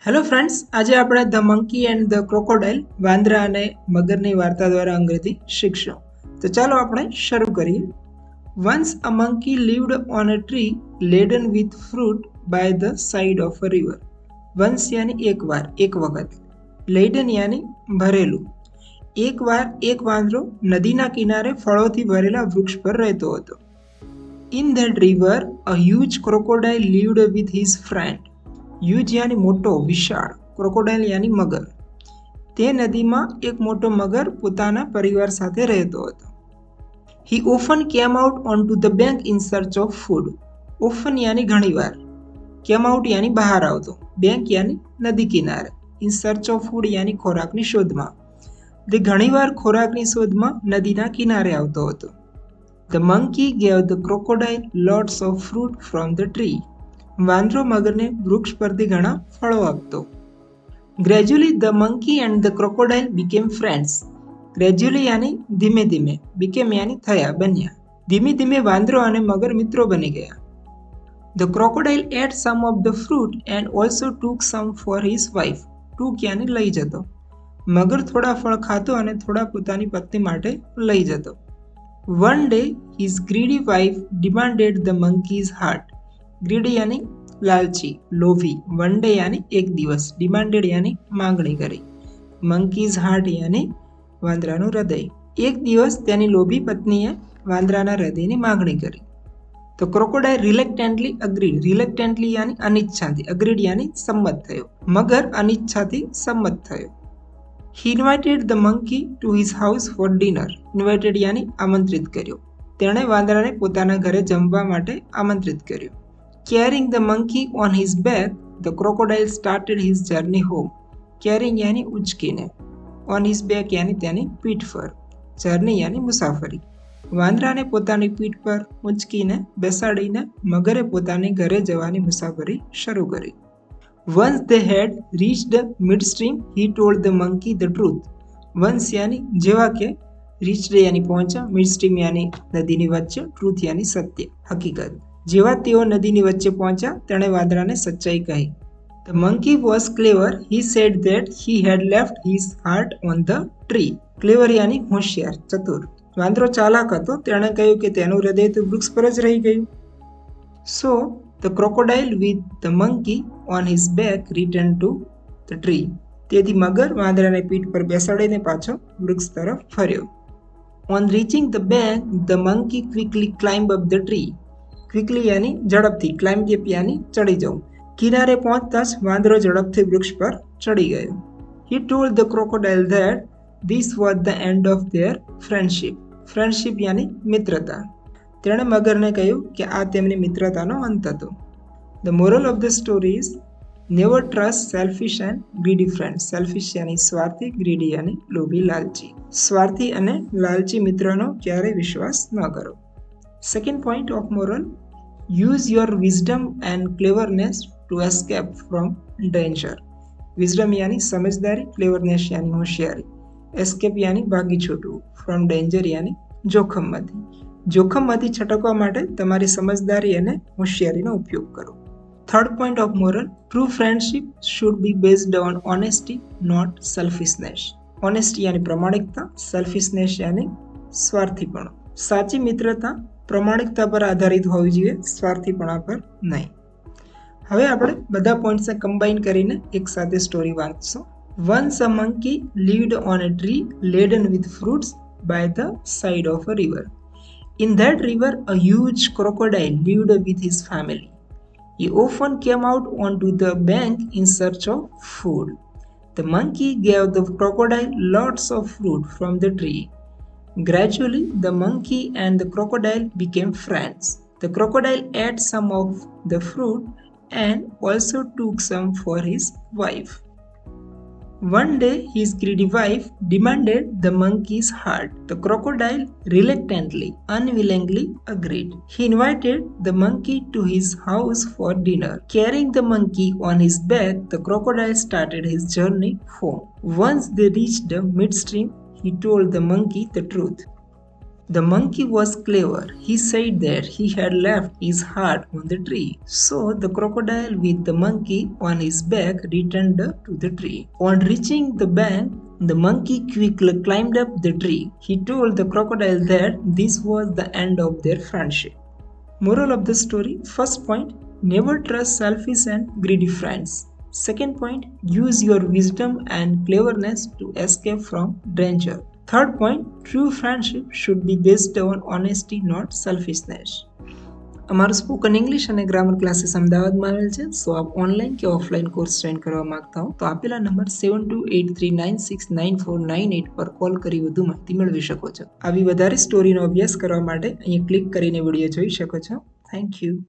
Hello friends, આજે આપણે the monkey and the crocodile વાંદરા અને મગરની વાર્તા દ્વારા અંગ્રેજી શીખશું. તો ચાલો આપણે શરૂ કરીએ. Once a monkey lived on a tree laden with fruit by the side of a river. Once યાની એક વાર, એક વખત. લેડન યાની ભરેલું. એક વાર એક વાંદરો નદીના કિનારે ફળોથી ભરેલા વૃક્ષ પર રહેતો હતો. In that river a huge crocodile lived with his friend. Huge યાની મોટો, વિશાળ, ક્રોકોડાઇલ યાની મગર. તે નદીમાં એક મોટો મગર પોતાના પરિવાર સાથે રહેતો હતો. He often came out on to the bank in search of food. Often યાની ઘણીવાર, કેમ આઉટ યાની બહાર આવતો, બેંક યાની નદી કિનારે, ઇન સર્ચ ઓફ ફૂડ યાની ખોરાકની શોધમાં. તે ઘણીવાર ખોરાકની શોધમાં નદીના કિનારે આવતો હતો. The monkey gave the crocodile lots of fruit from the tree. વાંદરો મગરને વૃક્ષ પરથી ઘણા ફળો આપતો. Gradually the monkey and the crocodile became friends. Gradually યાની ધીમે ધીમે, બીકેમ યાની થયા, બન્યા. ધીમે ધીમે વાંદરો અને મગર મિત્રો બની ગયા. The crocodile ate some of the fruit and also took some for his wife. Took યાની લઈ જતો. મગર થોડા ફળ ખાતો અને થોડા પોતાની પત્ની માટે લઈ જતો. One day his greedy wife demanded the monkey's heart. Greedy યાની લાલચી, લોભી. વન ડે યાની એક દિવસ. ડિમાન્ડેડ યાની માંગણી કરી. મંકીઝ હાર્ટ યાની વાંદરાનું હૃદય. એક દિવસ તેની લોભી પત્નીએ વાંદરાના હૃદયની માંગણી કરી. તો ક્રોકોડાઇલ રિલેક્ટન્ટલી અગ્રીડ. રિલેક્ટન્ટલી યાની અનિચ્છાથી, અગ્રીડ યાની સંમત થયો. મગર અનિચ્છાથી સંમત થયો. He invited the monkey to his house for dinner. Invited યાની આમંત્રિત કર્યો. તેણે વાંદરાને પોતાના ઘરે જમવા માટે આમંત્રિત કર્યો. Carrying the monkey on his back, the crocodile started his journey home. Carrying यानी उचकीने, on his back यानी તેની પીઠ પર, journey यानी મુસાફરી. વાંદરાને પોતાની પીઠ પર ઉંચકીને બેસાડીને મગરે પોતાની ઘરે જવાની મુસાફરી શરૂ કરી. Once they had reached midstream, he told the monkey the truth. Once यानी જેવા કે, reached यानी પહોંચ્યા, midstream यानी નદીની વચ્ચે, truth यानी સત્ય, હકીકત. જેવા તેઓ નદીની વચ્ચે પહોંચ્યા તેણે વાંદરાને સચ્ચાઈ કહી. The monkey was clever. He said that he had left his heart on the tree. Clever યાની હોશિયાર, ચતુર. વાંદરો ચાલાક હતો. તેણે કહ્યું કે તેનું હૃદય તો વૃક્ષ પર જ રહી ગયું. So the crocodile with the monkey on his back returned to the tree. તેથી મગર વાંદરાને પીઠ પર બેસાડીને પાછો વૃક્ષ તરફ ફર્યો. On reaching the bank, the monkey quickly climbed up the tree. Quickly યાની ઝડપથી, ક્લાઇમ્બ અપ યાની ચડી જવું. કિનારે પહોંચતા જ વાંદરો ઝડપથી વૃક્ષ પર ચડી ગયો. He told the crocodile that this was the end of their friendship. Friendship યાની મિત્રતા. તેણે મગરને કહ્યું કે આ તેમની મિત્રતાનો અંત હતો. The moral of the story is never trust selfish and greedy friends. Selfish યાની સ્વાર્થી, greedy યાની લોભી, લાલચી. સ્વાર્થી અને લાલચી મિત્રનો ક્યારેય વિશ્વાસ ન કરો. Second point of moral, use your wisdom and cleverness to escape from danger. Wisdom यानी समझदारी, cleverness यानी होशियारी, escape यानी भागी छूटવું, from danger यानी જોખમમાંથી. જોખમમાંથી છટકવા માટે તમારી સમજદારી અને હોશિયારીનો ઉપયોગ કરો. Third point of moral, true friendship should be based on honesty, not selfishness. Honesty यानी प्रामाणिकता, selfishness यानी સ્વાર્થીપણું. સાચી મિત્રતા પ્રમાણિકતા પર આધારિત હોવી જોઈએ, સ્વાર્થીપણા પર નહીં. હવે આપણે બધા પોઈન્ટ્સને કમ્બાઈન કરીને એક સાથે સ્ટોરી વાંચશું. Once a monkey lived on a tree laden with fruits by the side of a river. In that river a huge crocodile lived with his family. He often came out onto the bank in search of food. The monkey gave the crocodile lots of fruit from the tree. Gradually, the monkey and the crocodile became friends. The crocodile ate some of the fruit and also took some for his wife. One day, his greedy wife demanded the monkey's heart. The crocodile reluctantly, unwillingly agreed. He invited the monkey to his house for dinner. Carrying the monkey on his back, the crocodile started his journey home. Once they reached the midstream, he told the monkey the truth. The monkey was clever. He said that he had left his heart on the tree. So the crocodile with the monkey on his back returned to the tree. On reaching the bank, the monkey quickly climbed up the tree. He told the crocodile that this was the end of their friendship. Moral of the story: first point, never trust selfish and greedy friends. Second point, use your wisdom and cleverness to escape from danger. Third point, true friendship should be based on honesty, not selfishness. અમારું spoken English અને grammar classes અમદાવાદમાં આવેલ છે. સો આપ online કે offline course join કરવા માંગતા હો તો આપેલા નંબર 7283969498 પર કોલ કરી વધુ માહિતી મેળવી શકો છો. આવી વધારે સ્ટોરીનો અભ્યાસ કરવા માટે અહીંયા ક્લિક કરીને વિડીયો જોઈ શકો છો. Thank you.